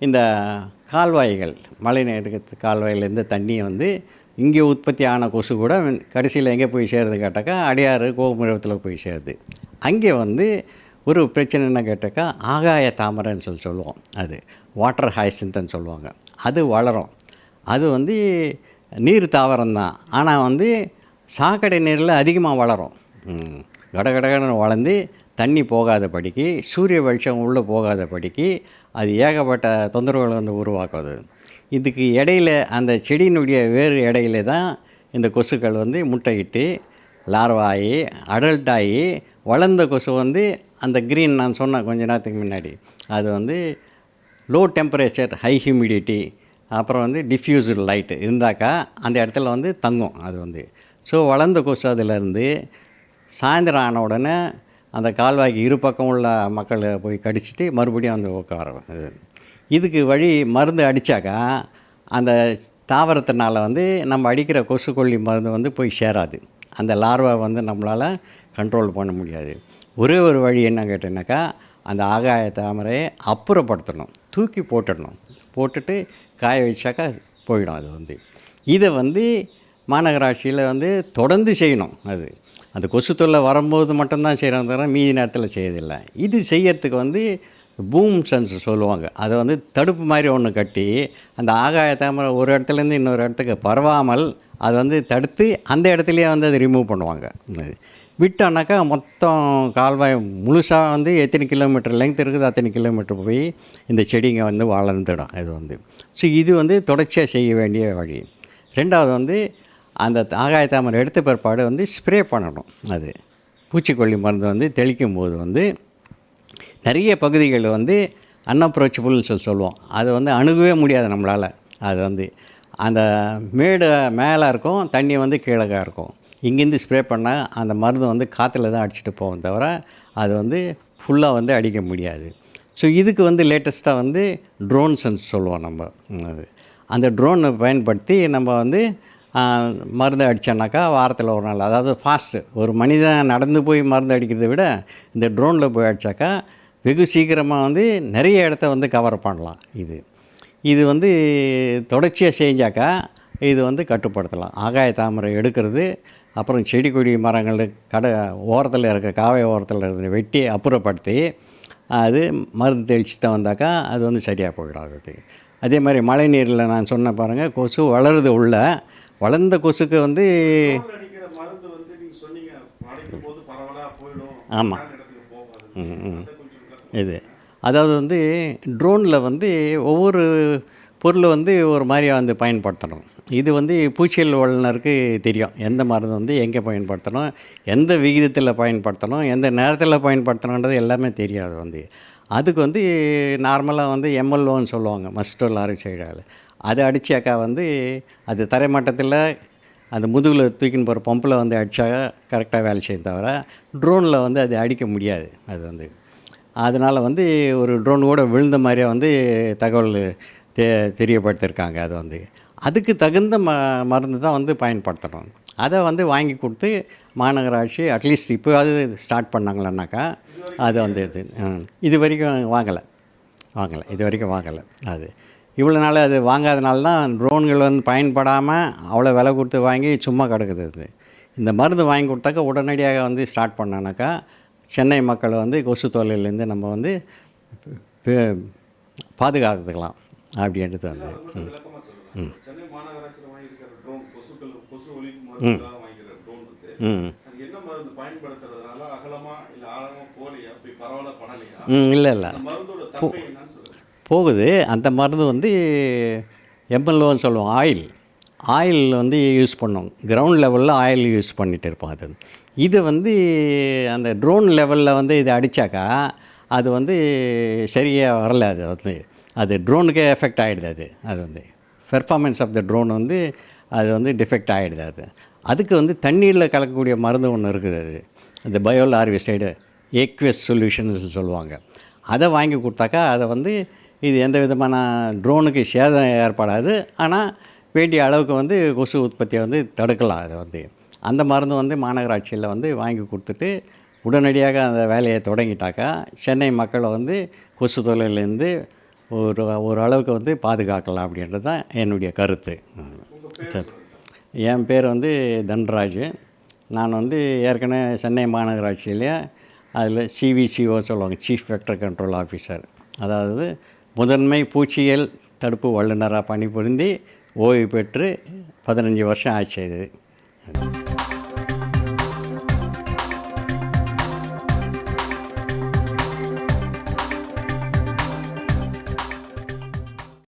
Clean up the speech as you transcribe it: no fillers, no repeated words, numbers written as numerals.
இந்த கால்வாய்கள் மழைநீர் கால்வாயிலேருந்து தண்ணியை வந்து இங்கே உற்பத்தி ஆன கொசு கூட கடைசியில் எங்கே போய் சேருது கேட்டாக்கா அடையாறு கோபுரத்தில் போய் சேருது. அங்கே வந்து ஒரு பிரச்சனை என்ன கேட்டாக்கா ஆகாய தாமரைன்னு சொல்லுவோம். அது வாட்டர் ஹைசின்த்ன்னு சொல்லுவாங்க. அது வளரும். அது வந்து நீர் தாவரம் தான். ஆனால் வந்து சாக்கடை நீரில் அதிகமாக வளரும். கடகடன்னு வளர்ந்து தண்ணி போகாதபடிக்கு சூரிய வெளிச்சம் உள்ளே போகாதபடிக்கு அது ஏகப்பட்ட தொந்தரவுகளை வந்து உருவாக்குது. இதுக்கு இடையில அந்த செடியினுடைய வேறு இடையில தான் இந்த கொசுக்கள் வந்து முட்டையிட்டு லார்வாகி அடல்ட் ஆகி வளர்ந்த கொசு வந்து அந்த க்ரீன் நான் சொன்னேன் கொஞ்ச நேரத்துக்கு முன்னாடி, அது வந்து லோ டெம்பரேச்சர் ஹை ஹியூமிடிட்டி அப்புறம் வந்து டிஃப்யூஸ்டு லைட்டு இருந்தாக்கா அந்த இடத்துல வந்து தங்கும். அது வந்து ஸோ வளர்ந்த கொசு அதிலேருந்து சாயந்தரம் ஆன உடனே அந்த கால்வாய்க்கு இரு பக்கம் உள்ள மக்களை போய் கடிச்சிட்டு மறுபடியும் வந்து உட்காரும். இதுக்கு வழி மருந்து அடித்தாக்கா அந்த தாவரத்தினால வந்து நம்ம அடிக்கிற கொசுக்கொல்லி மருந்து வந்து போய் சேராது. அந்த லார்வா வந்து நம்மளால் கண்ட்ரோல் பண்ண முடியாது. ஒரே ஒரு வழி என்ன கேட்டீங்கன்னாக்கா அந்த ஆகாய தாமரையை அப்புறப்படுத்தணும், தூக்கி போட்டுடணும். போட்டுட்டு காய வச்சாக்கா போயிடும். அது வந்து இதை வந்து மாநகராட்சியில் வந்து தொடர்ந்து செய்யணும். அது அந்த கொசு தொல்லை வரும்போது மட்டும்தான் செய்கிறாங்க தவிர மீதி நேரத்தில் செய்யறதில்லை. இது செய்யறதுக்கு வந்து பூம் சென்ஸ் சொல்லுவாங்க. அதை வந்து தடுப்பு மாதிரி ஒன்று கட்டி அந்த ஆகாய தாமரை ஒரு இடத்துலேருந்து இன்னொரு இடத்துக்கு பரவாமல் அதை வந்து தடுத்து அந்த இடத்துலையே வந்து அதை ரிமூவ் பண்ணுவாங்க. விட்டோன்னாக்கா மொத்தம் கால்வாய் முழுசாக வந்து எத்தனை கிலோமீட்டர் லெங்த் இருக்குது அத்தனை கிலோமீட்டர் போய் இந்த செடிங்க வந்து வளர்ந்துடும். இது வந்து ஸோ இது வந்து தொடர்ச்சியாக செய்ய வேண்டிய வழி. ரெண்டாவது வந்து அந்த ஆகாய தாமரை எடுத்த பிற்பாடு வந்து ஸ்ப்ரே பண்ணணும். அது பூச்சிக்கொல்லி மருந்து வந்து தெளிக்கும் போது வந்து நிறைய பகுதிகள் வந்து அன்அப்ரோச்சபிள்னு சொல்லுவோம். அது வந்து அணுகவே முடியாது நம்மளால். அது வந்து அந்த மேடு மேலே இருக்கும், தண்ணி வந்து கீழே இருக்கும். இங்கேருந்து ஸ்ப்ரே பண்ணால் அந்த மருந்து வந்து காற்றுல தான் அடிச்சுட்டு போகும் தவிர அது வந்து ஃபுல்லாக வந்து அடிக்க முடியாது. ஸோ இதுக்கு வந்து லேட்டஸ்ட்டாக வந்து ட்ரோன் சென்ஸ் சொல்லுவோம் நம்ம. அது அந்த ட்ரோனை பயன்படுத்தி நம்ம வந்து மருந்து அடித்தோன்னாக்கா வாரத்தில் ஒரு நாள், அதாவது ஃபாஸ்ட்டு, ஒரு மனிதன் நடந்து போய் மருந்து அடிக்கிறத விட இந்த ட்ரோனில் போய் அடித்தாக்கா வெகு சீக்கிரமாக வந்து நிறைய இடத்த வந்து கவர் பண்ணலாம். இது வந்து தொடர்ச்சியாக செஞ்சாக்கா இது வந்து கட்டுப்படுத்தலாம். ஆகாய தாமரை எடுக்கிறது, அப்புறம் செடி கொடி மரங்கள் ஓரத்தில் இருக்க காவை ஓரத்தில் இருந்து வெட்டி அப்புறப்படுத்தி அது மருந்து தெளிச்சுட்டு வந்தாக்கா அது வந்து சரியாக போயிடாது. அதே மாதிரி மழை நீரில் நான் சொன்ன பாருங்கள், கொசு வளருது உள்ள வளர்ந்த கொசுக்கு வந்து ஆமாம். இது அதாவது வந்து ட்ரோனில் வந்து ஒவ்வொரு பொருளை வந்து ஒரு மாதிரியாக வந்து பயன்படுத்தணும். இது வந்து பூச்சியல் வல்லுநருக்கு தெரியும் எந்த மருந்து வந்து எங்கே பயன்படுத்தணும், எந்த விகிதத்தில் பயன்படுத்தணும், எந்த நேரத்தில் பயன்படுத்தணுன்றது எல்லாமே தெரியாது. வந்து அதுக்கு வந்து நார்மலாக வந்து எம்எல்ஓன்னு சொல்லுவாங்க, மஸ்டோ லாரிசைடால். அதை அடித்தாக்கா வந்து அது தரைமட்டத்தில் அந்த முதுகில் தூக்கின்னு போகிற பம்பில் வந்து அடித்தா கரெக்டாக வேலை செய்யும் தவிர ட்ரோனில் வந்து அது அடிக்க முடியாது. அது வந்து அதனால் வந்து ஒரு ட்ரோன் கூட விழுந்த மாதிரியே வந்து தகவல் தெரியப்படுத்தியிருக்காங்க. அது வந்து அதுக்கு தகுந்த மருந்து தான் வந்து பயன்படுத்தணும். அதை வந்து வாங்கி கொடுத்து மாநகராட்சி அட்லீஸ்ட் இப்போ அது ஸ்டார்ட் பண்ணாங்களன்னாக்கா அதை வந்து இது வரைக்கும் வாங்கலை. இது வரைக்கும் வாங்கலை. அது இவ்வளோ நாள் அது வாங்காதனால தான் ட்ரோன்கள் வந்து பயன்படாமல் அவ்வளோ விலை கொடுத்து வாங்கி சும்மா கிடக்குது. அது இந்த மருந்து வாங்கி கொடுத்தாக்கா உடனடியாக வந்து ஸ்டார்ட் பண்ணானாக்கா சென்னை மக்களை வந்து கொசு தொல்லையிலேருந்து நம்ம வந்து பாதுகாத்துக்கலாம் அப்படின்றது வந்து இல்லை போகுது. அந்த மருந்து வந்து எம்எல்ஓன்னு சொல்லுவோம். ஆயில் வந்து யூஸ் பண்ணோம். கிரவுண்ட் லெவலில் ஆயில் யூஸ் பண்ணிகிட்டு இருப்போம். அது இது வந்து அந்த ட்ரோன் லெவலில் வந்து இதை அடித்தாக்கா அது வந்து சரியாக வரல. அது ட்ரோனுக்கே எஃபெக்ட் ஆகிடுது. அது வந்து பெர்ஃபார்மன்ஸ் ஆஃப் த ட்ரோன் வந்து அது வந்து டிஃபெக்ட் ஆகிடுது. அதுக்கு வந்து தண்ணீரில் கலக்கக்கூடிய மருந்து ஒன்று இருக்குது. அது பயோலார்விசைடு ஏக்வஸ் சொல்யூஷன் சொல்லுவாங்க. அதை வாங்கி கொடுத்தாக்கா அதை வந்து இது எந்த விதமான ட்ரோனுக்கு சேதம் ஏற்படாது. ஆனால் வேண்டிய அளவுக்கு வந்து கொசு உற்பத்தியை வந்து தடுக்கலாம். அதை வந்து அந்த மருந்து வந்து மாநகராட்சியில் வந்து வாங்கி கொடுத்துட்டு உடனடியாக அந்த வேலையை தொடங்கிட்டாக்கா சென்னை மக்களை வந்து கொசு தொல்லையிலேருந்து ஓரளவுக்கு வந்து பாதுகாக்கலாம் அப்படின்றது தான் என்னுடைய கருத்து. சரி. என் பேர் வந்து தன்ராஜ். நான் வந்து ஏற்கனவே சென்னை மாநகராட்சியிலே அதில் சிவிசிஓ சொல்லுவாங்க, சீஃப் வெக்டர் கண்ட்ரோல் ஆஃபீஸர், அதாவது முதன்மை பூச்சியியல் தடுப்பு வல்லுநராக பணிபுரிந்து ஓய்வு பெற்று 15 வருஷம் ஆச்சு இது.